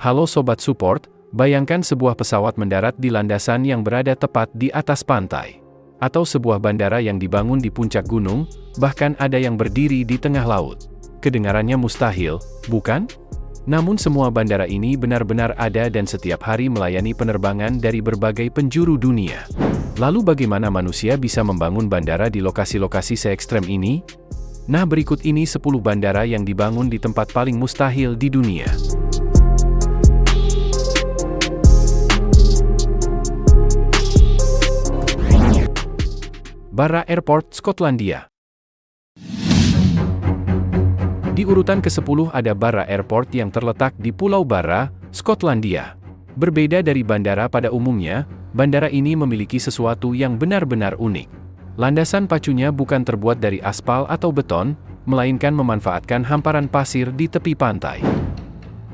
Halo Sobat Support, bayangkan sebuah pesawat mendarat di landasan yang berada tepat di atas pantai. Atau sebuah bandara yang dibangun di puncak gunung, bahkan ada yang berdiri di tengah laut. Kedengarannya mustahil, bukan? Namun semua bandara ini benar-benar ada dan setiap hari melayani penerbangan dari berbagai penjuru dunia. Lalu bagaimana manusia bisa membangun bandara di lokasi-lokasi se-ekstrem ini? Nah, berikut ini 10 bandara yang dibangun di tempat paling mustahil di dunia. Barra Airport, Skotlandia. Di urutan ke-10 ada Barra Airport yang terletak di Pulau Barra, Skotlandia. Berbeda dari bandara pada umumnya, bandara ini memiliki sesuatu yang benar-benar unik. Landasan pacunya bukan terbuat dari aspal atau beton, melainkan memanfaatkan hamparan pasir di tepi pantai.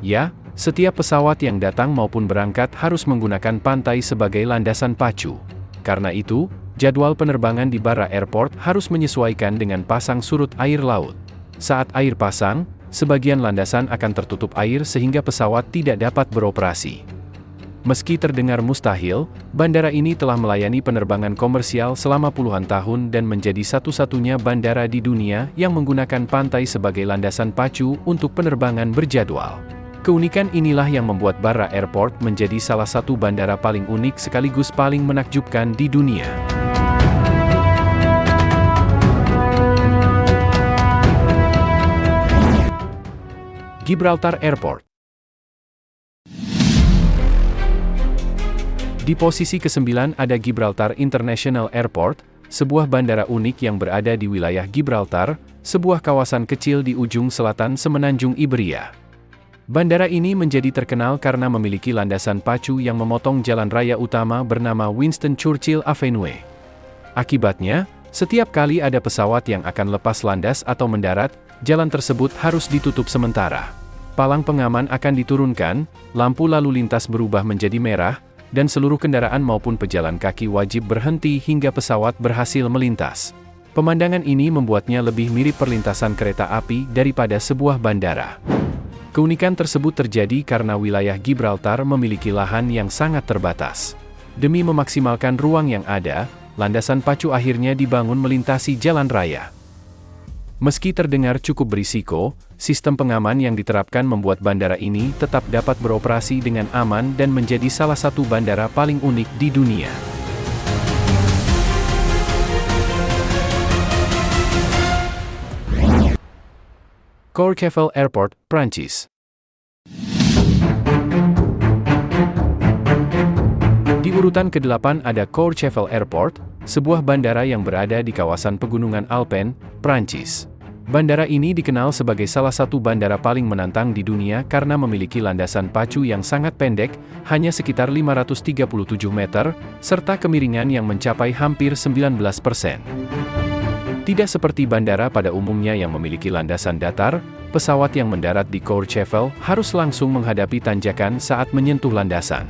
Ya, setiap pesawat yang datang maupun berangkat harus menggunakan pantai sebagai landasan pacu. Karena itu, jadwal penerbangan di Barra Airport harus menyesuaikan dengan pasang surut air laut. Saat air pasang, sebagian landasan akan tertutup air sehingga pesawat tidak dapat beroperasi. Meski terdengar mustahil, bandara ini telah melayani penerbangan komersial selama puluhan tahun dan menjadi satu-satunya bandara di dunia yang menggunakan pantai sebagai landasan pacu untuk penerbangan berjadwal. Keunikan inilah yang membuat Barra Airport menjadi salah satu bandara paling unik sekaligus paling menakjubkan di dunia. Gibraltar Airport. Di posisi ke-9 ada Gibraltar International Airport, sebuah bandara unik yang berada di wilayah Gibraltar, sebuah kawasan kecil di ujung selatan Semenanjung Iberia. Bandara ini menjadi terkenal karena memiliki landasan pacu yang memotong jalan raya utama bernama Winston Churchill Avenue. Akibatnya, setiap kali ada pesawat yang akan lepas landas atau mendarat, jalan tersebut harus ditutup sementara. Palang pengaman akan diturunkan, lampu lalu lintas berubah menjadi merah, dan seluruh kendaraan maupun pejalan kaki wajib berhenti hingga pesawat berhasil melintas. Pemandangan ini membuatnya lebih mirip perlintasan kereta api daripada sebuah bandara. Keunikan tersebut terjadi karena wilayah Gibraltar memiliki lahan yang sangat terbatas. Demi memaksimalkan ruang yang ada, landasan pacu akhirnya dibangun melintasi jalan raya. Meski terdengar cukup berisiko, sistem pengaman yang diterapkan membuat bandara ini tetap dapat beroperasi dengan aman dan menjadi salah satu bandara paling unik di dunia. Courchevel Airport, Prancis. Di urutan ke-8 ada Courchevel Airport, sebuah bandara yang berada di kawasan pegunungan Alpen, Prancis. Bandara ini dikenal sebagai salah satu bandara paling menantang di dunia karena memiliki landasan pacu yang sangat pendek, hanya sekitar 537 meter, serta kemiringan yang mencapai hampir 19%. Tidak seperti bandara pada umumnya yang memiliki landasan datar, pesawat yang mendarat di Courchevel harus langsung menghadapi tanjakan saat menyentuh landasan.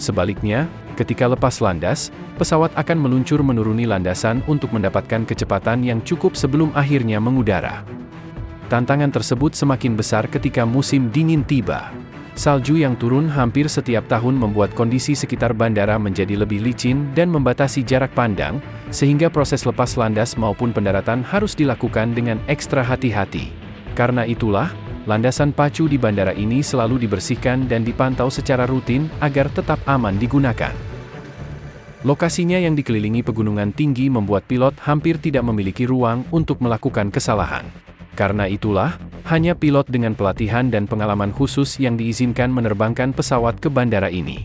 Sebaliknya, ketika lepas landas, pesawat akan meluncur menuruni landasan untuk mendapatkan kecepatan yang cukup sebelum akhirnya mengudara. Tantangan tersebut semakin besar ketika musim dingin tiba. Salju yang turun hampir setiap tahun membuat kondisi sekitar bandara menjadi lebih licin dan membatasi jarak pandang, sehingga proses lepas landas maupun pendaratan harus dilakukan dengan ekstra hati-hati. Karena itulah, landasan pacu di bandara ini selalu dibersihkan dan dipantau secara rutin agar tetap aman digunakan. Lokasinya yang dikelilingi pegunungan tinggi membuat pilot hampir tidak memiliki ruang untuk melakukan kesalahan. Karena itulah, hanya pilot dengan pelatihan dan pengalaman khusus yang diizinkan menerbangkan pesawat ke bandara ini.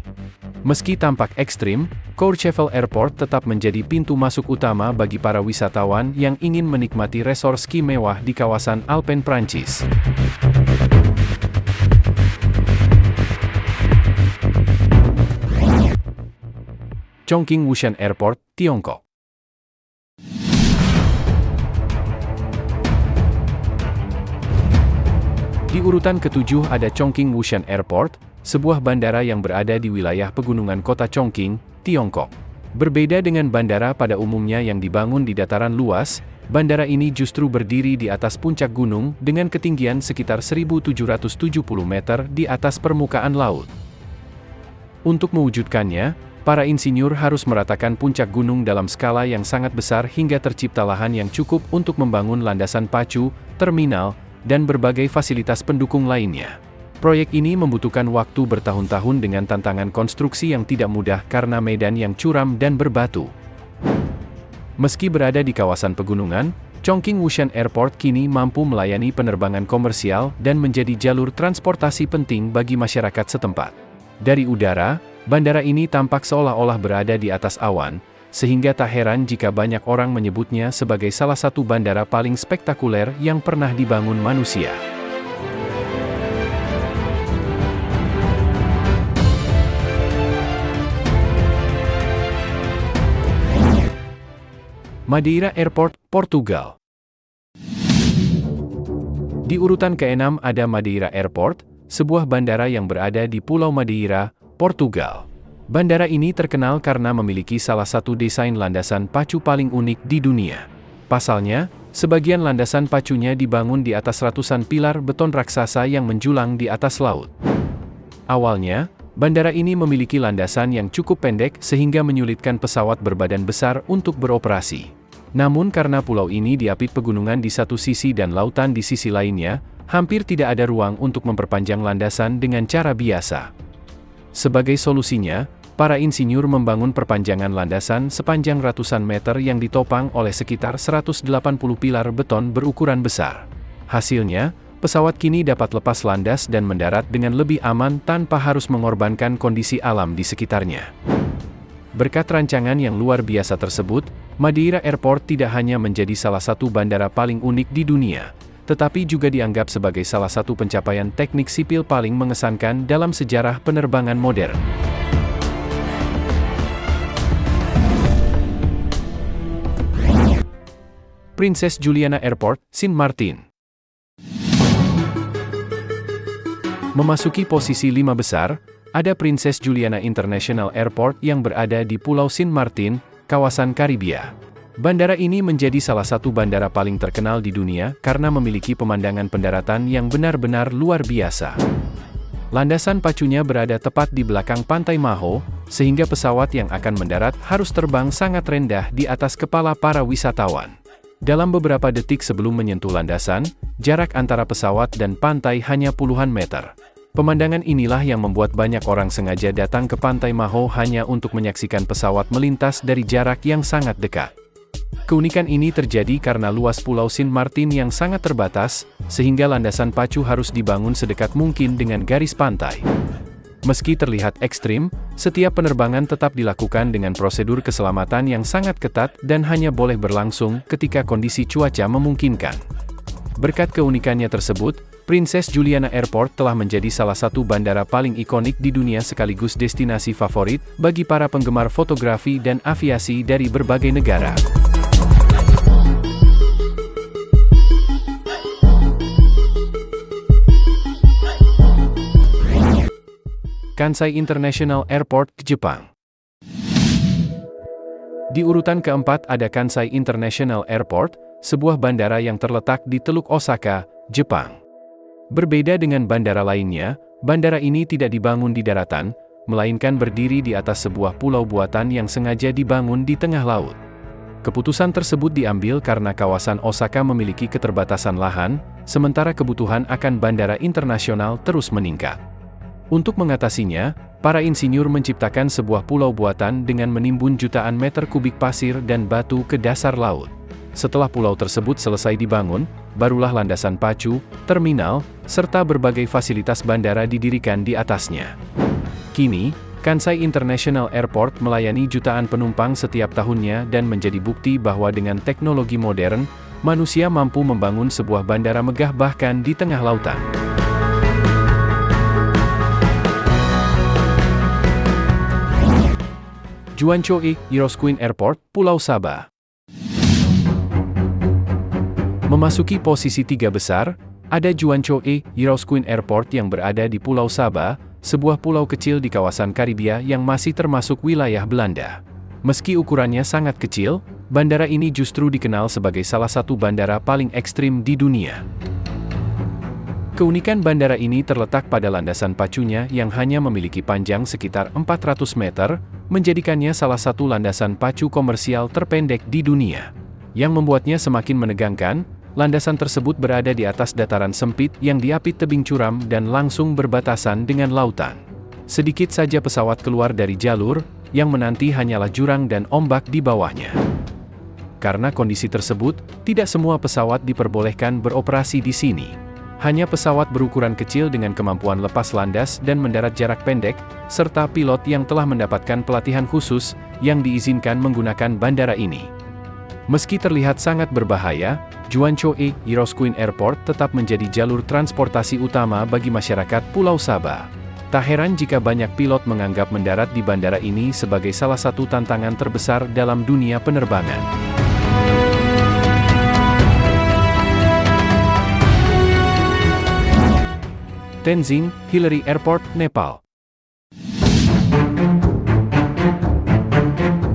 Meski tampak ekstrim, Courchevel Airport tetap menjadi pintu masuk utama bagi para wisatawan yang ingin menikmati resort ski mewah di kawasan Alpen Prancis. Chongqing Wushan Airport, Tiongkok. Di urutan ke-7 ada Chongqing Wushan Airport, sebuah bandara yang berada di wilayah pegunungan kota Chongqing, Tiongkok. Berbeda dengan bandara pada umumnya yang dibangun di dataran luas, bandara ini justru berdiri di atas puncak gunung dengan ketinggian sekitar 1.770 meter di atas permukaan laut. Untuk mewujudkannya, para insinyur harus meratakan puncak gunung dalam skala yang sangat besar hingga tercipta lahan yang cukup untuk membangun landasan pacu, terminal, dan berbagai fasilitas pendukung lainnya. Proyek ini membutuhkan waktu bertahun-tahun dengan tantangan konstruksi yang tidak mudah karena medan yang curam dan berbatu. Meski berada di kawasan pegunungan, Chongqing Wushan Airport kini mampu melayani penerbangan komersial dan menjadi jalur transportasi penting bagi masyarakat setempat. Dari udara, bandara ini tampak seolah-olah berada di atas awan, sehingga tak heran jika banyak orang menyebutnya sebagai salah satu bandara paling spektakuler yang pernah dibangun manusia. Madeira Airport, Portugal. Di urutan ke-6 ada Madeira Airport, sebuah bandara yang berada di Pulau Madeira, Portugal. Bandara ini terkenal karena memiliki salah satu desain landasan pacu paling unik di dunia. Pasalnya, sebagian landasan pacunya dibangun di atas ratusan pilar beton raksasa yang menjulang di atas laut. Awalnya, bandara ini memiliki landasan yang cukup pendek sehingga menyulitkan pesawat berbadan besar untuk beroperasi. Namun karena pulau ini diapit pegunungan di satu sisi dan lautan di sisi lainnya, hampir tidak ada ruang untuk memperpanjang landasan dengan cara biasa. Sebagai solusinya, para insinyur membangun perpanjangan landasan sepanjang ratusan meter yang ditopang oleh sekitar 180 pilar beton berukuran besar. Hasilnya, pesawat kini dapat lepas landas dan mendarat dengan lebih aman tanpa harus mengorbankan kondisi alam di sekitarnya. Berkat rancangan yang luar biasa tersebut, Madeira Airport tidak hanya menjadi salah satu bandara paling unik di dunia, tetapi juga dianggap sebagai salah satu pencapaian teknik sipil paling mengesankan dalam sejarah penerbangan modern. Princess Juliana Airport, Sint Maarten. Memasuki posisi 5 besar, ada Princess Juliana International Airport yang berada di Pulau Sint Maarten, kawasan Karibia. Bandara ini menjadi salah satu bandara paling terkenal di dunia karena memiliki pemandangan pendaratan yang benar-benar luar biasa. Landasan pacunya berada tepat di belakang pantai Maho, sehingga pesawat yang akan mendarat harus terbang sangat rendah di atas kepala para wisatawan. Dalam beberapa detik sebelum menyentuh landasan, jarak antara pesawat dan pantai hanya puluhan meter. Pemandangan inilah yang membuat banyak orang sengaja datang ke pantai Maho hanya untuk menyaksikan pesawat melintas dari jarak yang sangat dekat. Keunikan ini terjadi karena luas Pulau Sint Maarten yang sangat terbatas, sehingga landasan pacu harus dibangun sedekat mungkin dengan garis pantai. Meski terlihat ekstrim, setiap penerbangan tetap dilakukan dengan prosedur keselamatan yang sangat ketat dan hanya boleh berlangsung ketika kondisi cuaca memungkinkan. Berkat keunikannya tersebut, Princess Juliana Airport telah menjadi salah satu bandara paling ikonik di dunia sekaligus destinasi favorit bagi para penggemar fotografi dan aviasi dari berbagai negara. Kansai International Airport, Jepang. Di urutan keempat ada Kansai International Airport, sebuah bandara yang terletak di Teluk Osaka, Jepang. Berbeda dengan bandara lainnya, bandara ini tidak dibangun di daratan, melainkan berdiri di atas sebuah pulau buatan yang sengaja dibangun di tengah laut. Keputusan tersebut diambil karena kawasan Osaka memiliki keterbatasan lahan, sementara kebutuhan akan bandara internasional terus meningkat. Untuk mengatasinya, para insinyur menciptakan sebuah pulau buatan dengan menimbun jutaan meter kubik pasir dan batu ke dasar laut. Setelah pulau tersebut selesai dibangun, barulah landasan pacu, terminal, serta berbagai fasilitas bandara didirikan di atasnya. Kini, Kansai International Airport melayani jutaan penumpang setiap tahunnya dan menjadi bukti bahwa dengan teknologi modern, manusia mampu membangun sebuah bandara megah bahkan di tengah lautan. Juancho-e, Eurosquin Airport, Pulau Sabah. Memasuki posisi 3 besar, ada Juancho-e, Eurosquin Airport yang berada di Pulau Sabah, sebuah pulau kecil di kawasan Karibia yang masih termasuk wilayah Belanda. Meski ukurannya sangat kecil, bandara ini justru dikenal sebagai salah satu bandara paling ekstrim di dunia. Keunikan bandara ini terletak pada landasan pacunya yang hanya memiliki panjang sekitar 400 meter, menjadikannya salah satu landasan pacu komersial terpendek di dunia. Yang membuatnya semakin menegangkan, landasan tersebut berada di atas dataran sempit yang diapit tebing curam dan langsung berbatasan dengan lautan. Sedikit saja pesawat keluar dari jalur, yang menanti hanyalah jurang dan ombak di bawahnya. Karena kondisi tersebut, tidak semua pesawat diperbolehkan beroperasi di sini. Hanya pesawat berukuran kecil dengan kemampuan lepas landas dan mendarat jarak pendek, serta pilot yang telah mendapatkan pelatihan khusus, yang diizinkan menggunakan bandara ini. Meski terlihat sangat berbahaya, Juancho Hirosquin Airport tetap menjadi jalur transportasi utama bagi masyarakat Pulau Sabah. Tak heran jika banyak pilot menganggap mendarat di bandara ini sebagai salah satu tantangan terbesar dalam dunia penerbangan. Tenzing Hillary Airport, Nepal.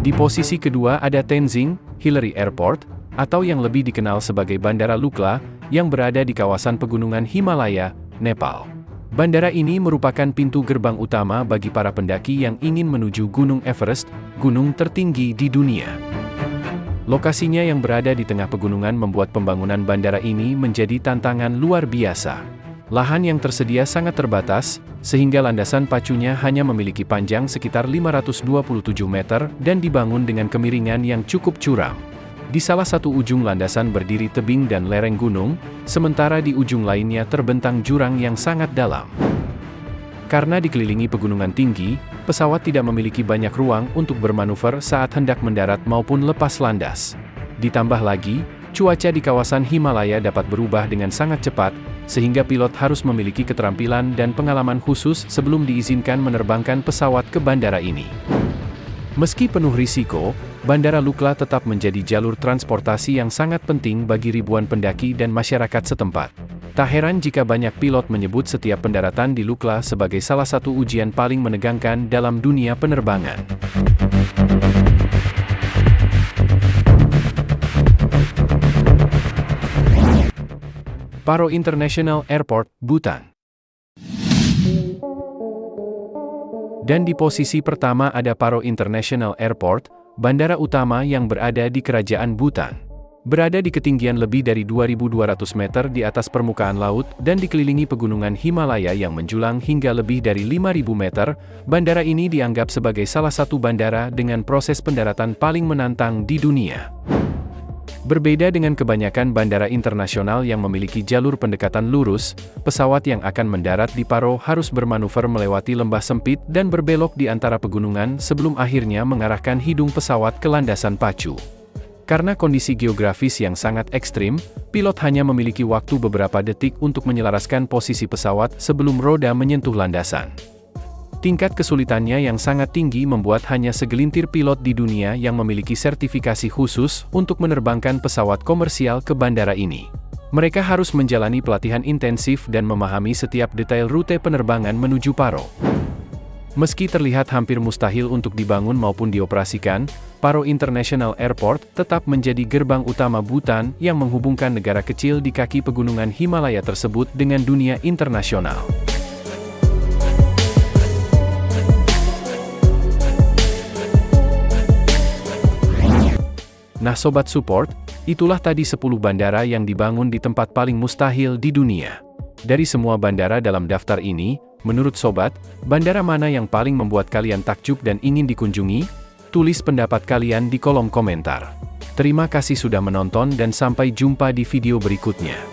Di posisi kedua ada Tenzing Hillary Airport, atau yang lebih dikenal sebagai Bandara Lukla, yang berada di kawasan pegunungan Himalaya, Nepal. Bandara ini merupakan pintu gerbang utama bagi para pendaki yang ingin menuju Gunung Everest, gunung tertinggi di dunia. Lokasinya yang berada di tengah pegunungan membuat pembangunan bandara ini menjadi tantangan luar biasa. Lahan yang tersedia sangat terbatas, sehingga landasan pacunya hanya memiliki panjang sekitar 527 meter dan dibangun dengan kemiringan yang cukup curam. Di salah satu ujung landasan berdiri tebing dan lereng gunung, sementara di ujung lainnya terbentang jurang yang sangat dalam. Karena dikelilingi pegunungan tinggi, pesawat tidak memiliki banyak ruang untuk bermanuver saat hendak mendarat maupun lepas landas. Ditambah lagi, cuaca di kawasan Himalaya dapat berubah dengan sangat cepat, sehingga pilot harus memiliki keterampilan dan pengalaman khusus sebelum diizinkan menerbangkan pesawat ke bandara ini. Meski penuh risiko, Bandara Lukla tetap menjadi jalur transportasi yang sangat penting bagi ribuan pendaki dan masyarakat setempat. Tak heran jika banyak pilot menyebut setiap pendaratan di Lukla sebagai salah satu ujian paling menegangkan dalam dunia penerbangan. Paro International Airport, Bhutan. Dan di posisi pertama ada Paro International Airport, bandara utama yang berada di Kerajaan Bhutan. Berada di ketinggian lebih dari 2.200 meter di atas permukaan laut dan dikelilingi pegunungan Himalaya yang menjulang hingga lebih dari 5.000 meter, bandara ini dianggap sebagai salah satu bandara dengan proses pendaratan paling menantang di dunia. Berbeda dengan kebanyakan bandara internasional yang memiliki jalur pendekatan lurus, pesawat yang akan mendarat di Paro harus bermanuver melewati lembah sempit dan berbelok di antara pegunungan sebelum akhirnya mengarahkan hidung pesawat ke landasan pacu. Karena kondisi geografis yang sangat ekstrim, pilot hanya memiliki waktu beberapa detik untuk menyelaraskan posisi pesawat sebelum roda menyentuh landasan. Tingkat kesulitannya yang sangat tinggi membuat hanya segelintir pilot di dunia yang memiliki sertifikasi khusus untuk menerbangkan pesawat komersial ke bandara ini. Mereka harus menjalani pelatihan intensif dan memahami setiap detail rute penerbangan menuju Paro. Meski terlihat hampir mustahil untuk dibangun maupun dioperasikan, Paro International Airport tetap menjadi gerbang utama Bhutan yang menghubungkan negara kecil di kaki pegunungan Himalaya tersebut dengan dunia internasional. Nah Sobat Support, itulah tadi 10 bandara yang dibangun di tempat paling mustahil di dunia. Dari semua bandara dalam daftar ini, menurut Sobat, bandara mana yang paling membuat kalian takjub dan ingin dikunjungi? Tulis pendapat kalian di kolom komentar. Terima kasih sudah menonton dan sampai jumpa di video berikutnya.